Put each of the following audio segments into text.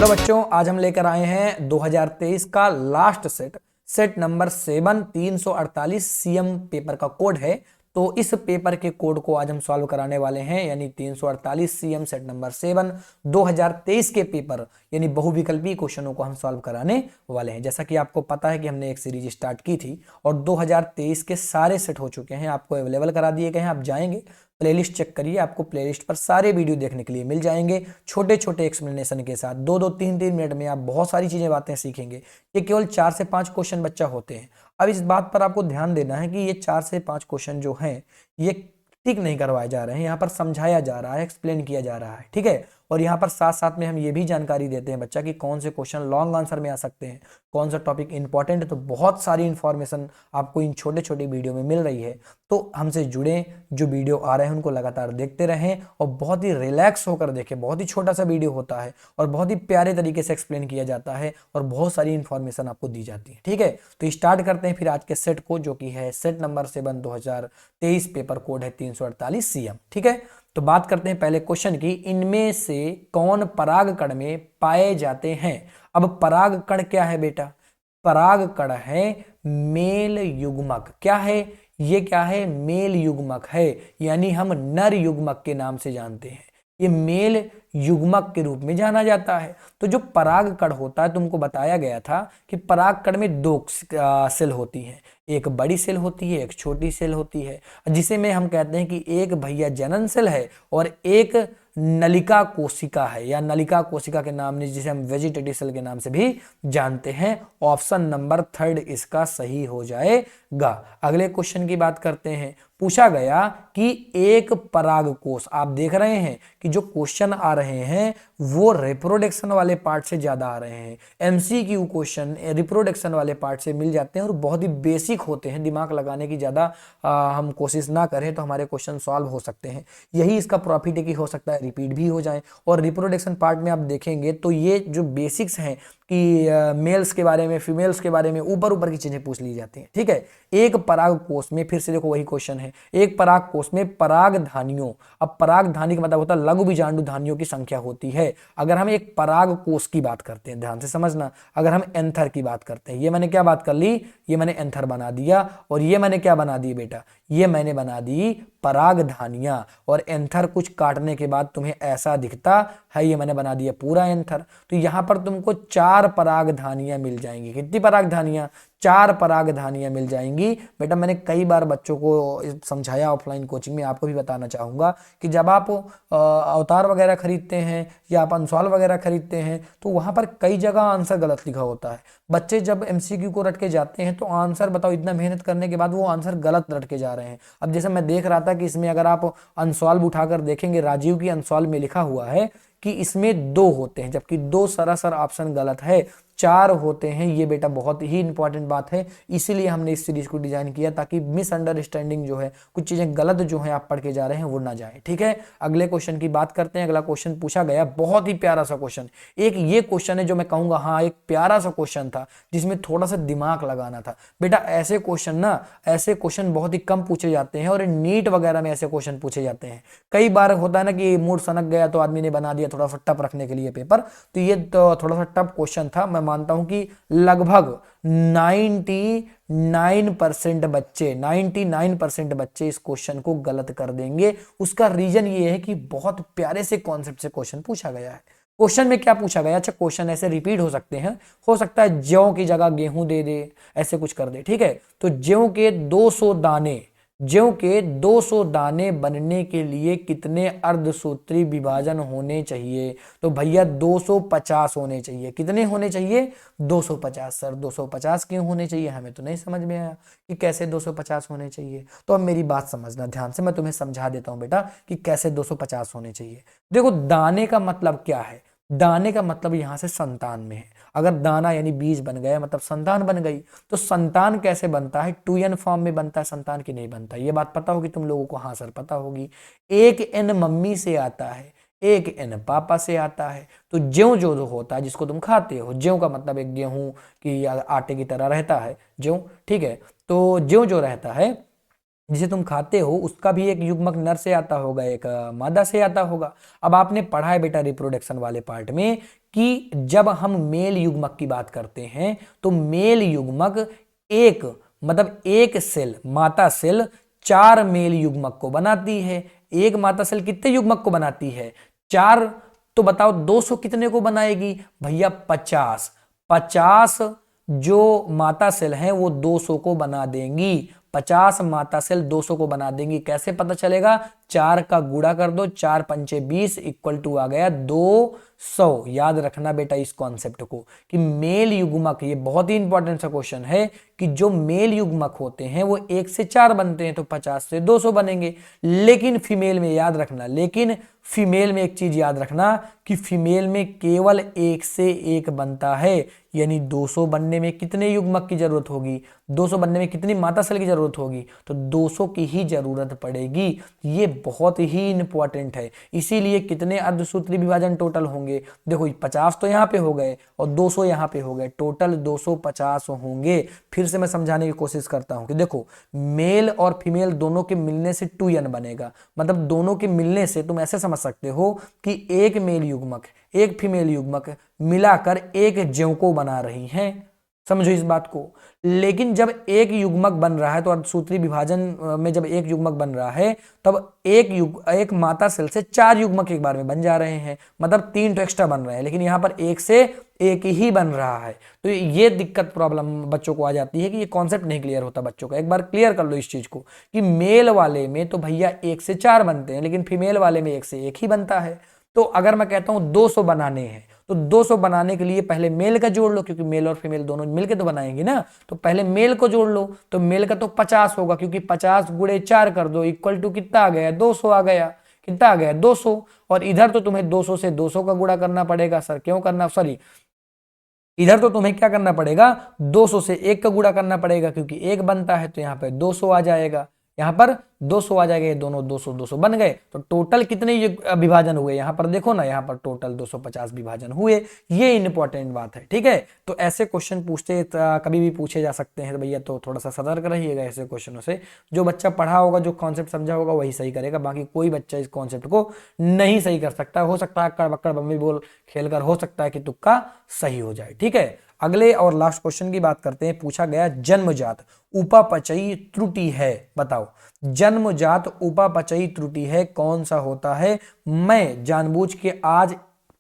तो बच्चों आज हम लेकर आए हैं 2023 का last set number 7 348 CM paper का कोड है। तो इस पेपर के कोड को आज हम सॉल्व कराने वाले हैं, यानी 348 सीएम सेट नंबर 7 2023 के पेपर यानी बहुविकल्पी क्वेश्चनों को हम सॉल्व कराने वाले हैं। जैसा कि आपको पता है कि हमने एक सीरीज स्टार्ट की थी और 2023 के सारे सेट हो चुके हैं, आपको अवेलेबल करा दिए गए हैं। आप जाएंगे प्लेलिस्ट चेक करिए, आपको प्लेलिस्ट पर सारे वीडियो देखने के लिए मिल जाएंगे, छोटे छोटे एक्सप्लेनेशन के साथ। 2-2 3-3 मिनट में आप बहुत सारी चीजें बातें सीखेंगे। ये केवल 4 से 5 क्वेश्चन बच्चा होते हैं। अब इस बात पर आपको ध्यान देना है कि ये 4 से 5 क्वेश्चन जो हैं ये टिक नहीं करवाए जा रहे हैं, यहाँ पर समझाया जा रहा है, एक्सप्लेन किया जा रहा है, ठीक है। और यहाँ पर साथ साथ में हम ये भी जानकारी देते हैं बच्चा कि कौन से क्वेश्चन लॉन्ग आंसर में आ सकते हैं, कौन सा टॉपिक इंपॉर्टेंट है। तो बहुत सारी इंफॉर्मेशन आपको इन छोटे छोटे वीडियो में मिल रही है। तो हमसे जुड़े, जो वीडियो आ रहे हैं उनको लगातार देखते रहें और बहुत ही रिलैक्स होकर देखें। बहुत ही छोटा सा वीडियो होता है और बहुत ही प्यारे तरीके से एक्सप्लेन किया जाता है और बहुत सारी इंफॉर्मेशन आपको दी जाती है, ठीक है। तो स्टार्ट करते हैं फिर आज के सेट को, जो कि है सेट नंबर 7 2023, पेपर कोड है 348 सीएम, ठीक है। तो बात करते हैं पहले क्वेश्चन की, इनमें से कौन परागकण में पाए जाते हैं। अब परागकण क्या है बेटा? परागकण है मेल युग्मक। क्या है ये? क्या है? मेल युग्मक है, यानी हम नर युग्मक के नाम से जानते हैं। ये मेल युग्मक के रूप में जाना जाता है। तो जो परागकण होता है, तुमको बताया गया था कि परागकण में 2 सेल होती हैं, एक बड़ी सेल होती है, एक छोटी सेल होती है, जिसे में हम कहते हैं कि एक भैया जनन सेल है और एक नलिका कोशिका है, या नलिका कोशिका के नाम जिसे हम वेजिटेटिव सेल के नाम से भी जानते हैं। ऑप्शन नंबर 3 इसका सही हो जाएगा। अगले क्वेश्चन की बात करते हैं। पूछा गया कि एक परागकोश, आप देख रहे हैं कि जो क्वेश्चन आ रहे हैं वो रिप्रोडक्शन वाले पार्ट से ज्यादा आ रहे हैं। एमसीक्यू क्वेश्चन रिप्रोडक्शन वाले पार्ट से मिल जाते हैं और बहुत ही बेसिक होते हैं। दिमाग लगाने की ज्यादा हम कोशिश ना करें तो हमारे क्वेश्चन सॉल्व हो सकते हैं। यही इसका प्रॉफिट है कि हो सकता है रिपीट भी हो जाए। और रिप्रोडक्शन पार्ट में आप देखेंगे तो ये जो बेसिक्स हैं कि मेल्स के बारे में, फीमेल्स के बारे में ऊपर ऊपर की चीजें पूछ ली जाती हैं, ठीक है। एक परागकोश में, फिर से देखो वही क्वेश्चन है, एक परागकोश में परागधानियों। अब परागधानी का मतलब होता है लघु बीजांडु धानियों की संख्या होती है। अगर हम एक परागकोश की बात करते हैं, ध्यान से समझना, अगर हम एंथर की बात करते हैं, ये मैंने क्या बात कर ली, ये मैंने एंथर बना दिया, और ये मैंने क्या बना दी बेटा, ये मैंने बना दी परागधानियां। और एंथर कुछ काटने के बाद तुम्हें ऐसा दिखता है, ये मैंने बना दिया पूरा एंथर। तो यहां पर तुमको 4 परागधानियां मिल जाएंगी। कितनी परागधानियां? 4 परागधानियां मिल जाएंगी। बेटा मैंने कई बार बच्चों को समझाया ऑफलाइन कोचिंग में, आपको भी बताना चाहूंगा कि जब आप अवतार वगैरह खरीदते हैं या आप अनसॉल्व वगैरह खरीदते हैं तो वहां पर कई जगह आंसर गलत लिखा होता है। बच्चे जब एमसीक्यू को रट के जाते हैं तो आंसर, बताओ इतना मेहनत करने के बाद वो आंसर गलत रट के जा रहे हैं। अब जैसे मैं देख रहा था कि इसमें अगर आप अनसॉल्व उठाकर देखेंगे, राजीव की अनसॉल्व में लिखा हुआ है कि इसमें 2 होते हैं, जबकि 2 सरासर ऑप्शन गलत है, 4 होते हैं। ये बेटा बहुत ही इंपॉर्टेंट बात है, इसीलिए हमने इस सीरीज को डिजाइन किया ताकि मिसअंडरस्टैंडिंग जो है, कुछ चीजें गलत जो है आप पढ़ के जा रहे हैं वो ना जाए, ठीक है। अगले क्वेश्चन की बात करते हैं। अगला क्वेश्चन पूछा गया, बहुत ही प्यारा सा क्वेश्चन। एक ये क्वेश्चन है जो मैं कहूंगा हाँ एक प्यारा सा क्वेश्चन था जिसमें थोड़ा सा दिमाग लगाना था। बेटा ऐसे क्वेश्चन बहुत ही कम पूछे जाते हैं और नीट वगैरह में ऐसे क्वेश्चन पूछे जाते हैं। कई बार होता है ना कि मूड सनक गया तो आदमी ने बना दिया थोड़ा सा टफ रखने के लिए पेपर। तो ये तो थोड़ा सा टफ क्वेश्चन था। मैं मानता हूं कि लगभग 99% बच्चे इस क्वेश्चन को गलत कर देंगे। उसका रीजन ये है कि बहुत प्यारे से कॉन्सेप्ट से क्वेश्चन पूछा गया है। क्वेश्चन में क्या पूछा गया? अच्छा क्वेश्चन ऐसे रिपीट हो सकते हैं, हो सकता है जौ की जगह गेहूं दे दे, ऐसे कुछ कर दे, ठीक है। तो जौ के 200 दाने बनने के लिए कितने अर्धसूत्री विभाजन होने चाहिए? तो भैया 250 होने चाहिए। कितने होने चाहिए? 250। सर 250 क्यों होने चाहिए? हमें तो नहीं समझ में आया कि कैसे 250 होने चाहिए। तो अब मेरी बात समझना ध्यान से, मैं तुम्हें समझा देता हूं बेटा कि कैसे 250 होने चाहिए। देखो दाने का मतलब क्या है? दाने का मतलब यहां से संतान में है। अगर दाना यानी बीज बन गया मतलब संतान बन गई। तो संतान कैसे बनता है? 2n फॉर्म में बनता है संतान, की नहीं बनता? ये बात पता होगी तुम लोगों को? हाँ सर पता होगी। 1n मम्मी से आता है, 1n पापा से आता है। तो ज्यों जो होता है जिसको तुम खाते हो, ज्यों का मतलब एक गेहूं की आटे की तरह रहता है ज्यों, ठीक है। तो ज्यों जो रहता है जिसे तुम खाते हो उसका भी एक युग्मक नर से आता होगा, एक मादा से आता होगा। अब आपने पढ़ा है बेटा रिप्रोडक्शन वाले पार्ट में कि जब हम मेल युग्मक की बात करते हैं तो मेल युग्मक एक मतलब एक सेल माता सेल 4 मेल युग्मक को बनाती है। एक माता सेल कितने युग्मक को बनाती है? 4। तो बताओ 200 कितने को बनाएगी? भैया 50। 50 जो माता सेल हैं वो 200 को बना देंगी। 50 माता सेल 200 को बना देंगी। कैसे पता चलेगा? 4 का गुणा कर दो, 4 पंचे 20 इक्वल टू आ गया 200। याद रखना बेटा इस कॉन्सेप्ट को कि मेल युग्मक, ये बहुत ही इंपॉर्टेंट सा क्वेश्चन है कि जो मेल युग्मक होते हैं वो 1 से 4 बनते हैं तो 50 से 200 बनेंगे। लेकिन फीमेल में याद रखना, लेकिन फीमेल में एक चीज याद रखना कि फीमेल में केवल 1 से 1 बनता है। यानी 200 बनने में कितने युग्मक की जरूरत होगी? 200 बनने में कितनी माता सेल की जरूरत होगी? तो 200 की ही जरूरत पड़ेगी। ये बहुत ही इंपॉर्टेंट है। इसीलिए कितने अर्धसूत्री विभाजन टोटल होंगे? देखो 50 तो यहाँ पे हो गए और 200 यहाँ पे हो गए, टोटल 250 होंगे। फिर से मैं समझाने की कोशिश करता हूं कि देखो मेल और फीमेल दोनों के मिलने से 2n बनेगा। मतलब दोनों के मिलने से तुम ऐसे समझ सकते हो कि एक मेल युग्मक एक फीमेल युग्मक मिलाकर एक ज्यों को बना रही हैं। समझो इस बात को। लेकिन जब एक युग्मक बन रहा है तो अर्धसूत्री विभाजन में जब एक युग्मक बन रहा है तब एक माता सेल से 4 युग्मक एक बार में बन जा रहे हैं। मतलब 3 तो एक्स्ट्रा बन रहे हैं, लेकिन यहां पर 1 से 1 ही बन रहा है। तो ये दिक्कत प्रॉब्लम बच्चों को आ जाती है कि ये कॉन्सेप्ट नहीं क्लियर होता बच्चों का। एक बार क्लियर कर लो इस चीज को कि मेल वाले में तो भैया 1 से 4 बनते हैं, लेकिन फीमेल वाले में 1 से 1 ही बनता है। तो अगर मैं कहता हूं 200 बनाने हैं तो 200 बनाने के लिए पहले मेल का जोड़ लो, क्योंकि मेल और फीमेल दोनों मिलके तो बनाएंगे ना। तो पहले मेल को जोड़ लो, तो मेल का तो 50 होगा, क्योंकि 50 गुणे 4 कर दो इक्वल टू कितना आ गया? 200 आ गया। कितना आ गया? 200। और इधर तो तुम्हें 200 से 200 का गुणा करना पड़ेगा। सर क्यों करना? सॉरी, इधर तो तुम्हें क्या करना पड़ेगा? 200 से 1 का गुणा करना पड़ेगा, क्योंकि 1 बनता है तो यहाँ पे 200 आ जाएगा। यहाँ पर 200 आ जाएगा, ये दोनों 200 200 बन गए। तो टोटल कितने विभाजन हुए? यहाँ पर देखो ना, यहाँ पर टोटल 250 विभाजन हुए। ये इंपॉर्टेंट बात है, ठीक है। तो ऐसे क्वेश्चन कभी भी पूछे जा सकते हैं, तो भैया तो थोड़ा सा सतर्क रहिएगा ऐसे क्वेश्चनों से। जो बच्चा पढ़ा होगा, जो कॉन्सेप्ट समझा होगा वही सही करेगा, बाकी कोई बच्चा इस कॉन्सेप्ट को नहीं सही कर सकता। हो सकता है अक्कड़ बक्कड़ बम्बी बोल खेलकर हो सकता है कि तुक्का सही हो जाए, ठीक है। अगले और लास्ट क्वेश्चन की बात करते हैं। पूछा गया जन्मजात उपापचयी त्रुटि है, बताओ जन्मजात उपापचयी त्रुटि है कौन सा होता है? मैं जानबूझ के आज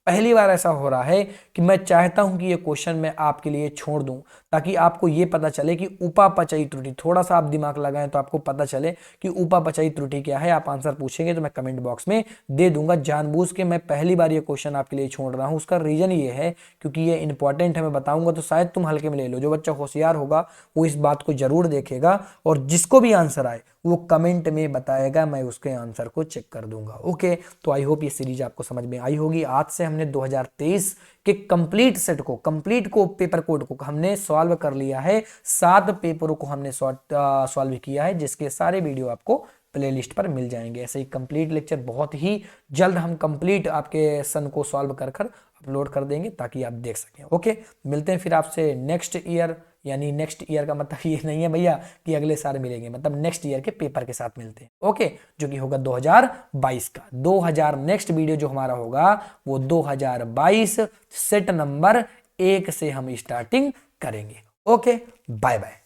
पहली बार ऐसा हो रहा है कि मैं चाहता हूं कि ये क्वेश्चन मैं आपके लिए छोड़ दूं, ताकि आपको ये पता चले कि उपापचयी त्रुटि, थोड़ा सा आप दिमाग लगाएं तो आपको पता चले कि उपापचयी त्रुटि क्या है। आप आंसर पूछेंगे तो मैं कमेंट बॉक्स में दे दूंगा। जानबूझ के मैं पहली बार ये क्वेश्चन आपके लिए छोड़ रहा हूं। उसका रीजन ये है क्योंकि ये इंपॉर्टेंट है, मैं बताऊंगा तो शायद तुम हल्के में ले लो। जो बच्चा होशियार होगा वो इस बात को जरूर देखेगा, और जिसको भी आंसर आए वो कमेंट में बताएगा, मैं उसके आंसर को चेक कर दूंगा। ओके, तो आई होप ये सीरीज आपको समझ में आई होगी। आज से हमने 2023 के कंप्लीट सेट को, कंप्लीट को पेपर कोड को हमने सॉल्व कर लिया है। 7 पेपरों को हमने सॉल्व किया है, जिसके सारे वीडियो आपको प्लेलिस्ट पर मिल जाएंगे। ऐसे ही कंप्लीट लेक्चर बहुत ही जल्द हम कंप्लीट आपके सन को सॉल्व कर अपलोड कर देंगे, ताकि आप देख सकें। ओके, मिलते हैं फिर आपसे नेक्स्ट ईयर। यानी नेक्स्ट ईयर का मतलब ये नहीं है भैया कि अगले साल मिलेंगे, मतलब नेक्स्ट ईयर के पेपर के साथ मिलते हैं। ओके, जो कि होगा 2022 का। 2000 नेक्स्ट वीडियो जो हमारा होगा वो 2022 सेट नंबर 1 से हम स्टार्टिंग करेंगे। Okay, bye bye.